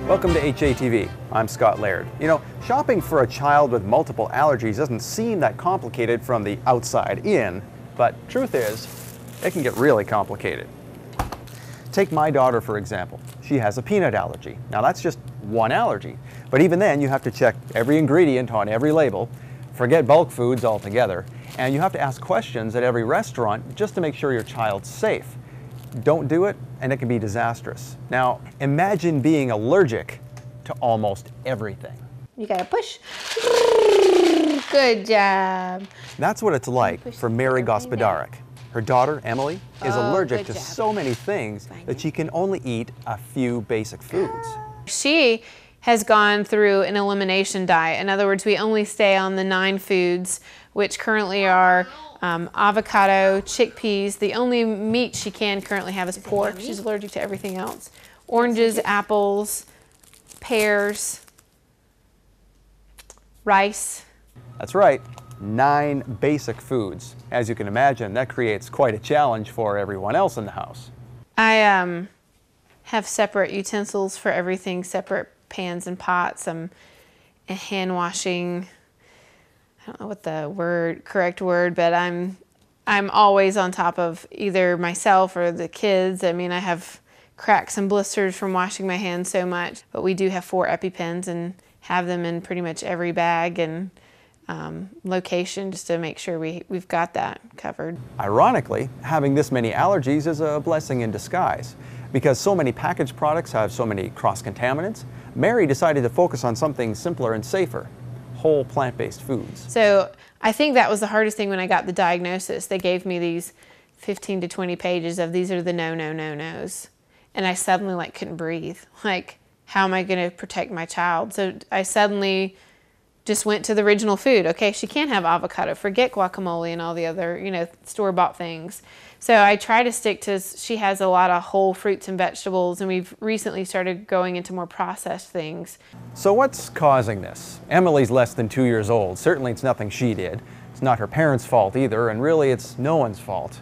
Welcome to HATV. I'm Scott Laird. You know, shopping for a child with multiple allergies doesn't seem that complicated from the outside in, but truth is, it can get really complicated. Take my daughter, for example. She has a peanut allergy. Now that's just one allergy, but even then you have to check every ingredient on every label, forget bulk foods altogether, and you have to ask questions at every restaurant just to make sure your child's safe. Don't do it, and it can be disastrous. Now, imagine being allergic to almost everything. You gotta push. Good job. That's what it's like for Mary Gospodarek. Her daughter, Emily, is allergic to so many things that she can only eat a few basic foods. She has gone through an elimination diet. In other words, we only stay on the 9 foods, which currently are avocado, chickpeas. The only meat she can currently have is pork. She's allergic to everything else. Oranges, apples, pears, rice. That's right, 9 basic foods. As you can imagine, that creates quite a challenge for everyone else in the house. I have separate utensils for everything, separate pans and pots. I'm hand washing. I don't know what the correct word, but I'm always on top of either myself or the kids. I mean, I have cracks and blisters from washing my hands so much, but we do have 4 EpiPens and have them in pretty much every bag and location just to make sure we've got that covered. Ironically, having this many allergies is a blessing in disguise. Because so many packaged products have so many cross-contaminants, Mary decided to focus on something simpler and safer. Whole plant-based foods. So I think that was the hardest thing when I got the diagnosis. They gave me these 15 to 20 pages of these are the no, no, no, no's. And I suddenly couldn't breathe. Like, how am I going to protect my child? So I suddenly just went to the original food. Okay, she can't have avocado. Forget guacamole and all the other, store-bought things. So I try to stick to, she has a lot of whole fruits and vegetables, and we've recently started going into more processed things. So what's causing this? Emily's less than 2 years old. Certainly it's nothing she did. It's not her parents' fault either, and really it's no one's fault.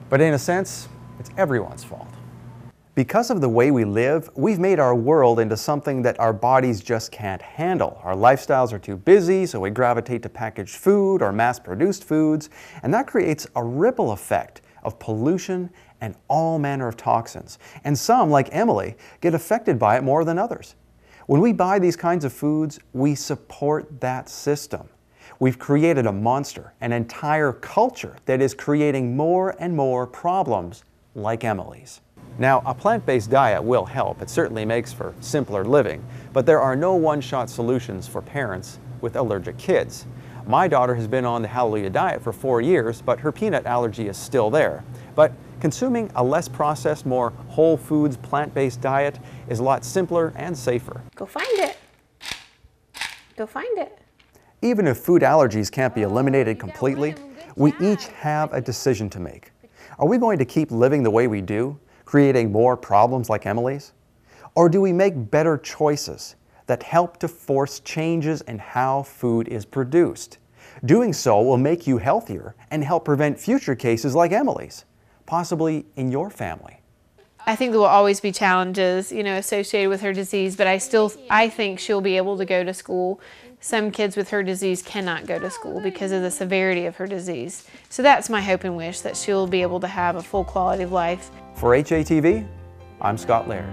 But in a sense, it's everyone's fault. Because of the way we live, we've made our world into something that our bodies just can't handle. Our lifestyles are too busy, so we gravitate to packaged food or mass-produced foods, and that creates a ripple effect of pollution and all manner of toxins. And some, like Emily, get affected by it more than others. When we buy these kinds of foods, we support that system. We've created a monster, an entire culture that is creating more and more problems like Emily's. Now, a plant-based diet will help. It certainly makes for simpler living, but there are no one-shot solutions for parents with allergic kids. My daughter has been on the Hallelujah diet for 4 years, but her peanut allergy is still there. But consuming a less processed, more whole foods, plant-based diet is a lot simpler and safer. Go find it. Go find it. Even if food allergies can't be eliminated completely, we each have a decision to make. Are we going to keep living the way we do, creating more problems like Emily's? Or do we make better choices that help to force changes in how food is produced? Doing so will make you healthier and help prevent future cases like Emily's, possibly in your family. I think there will always be challenges, associated with her disease, but I think she'll be able to go to school. Some kids with her disease cannot go to school because of the severity of her disease. So that's my hope and wish, that she'll be able to have a full quality of life. For HATV, I'm Scott Laird.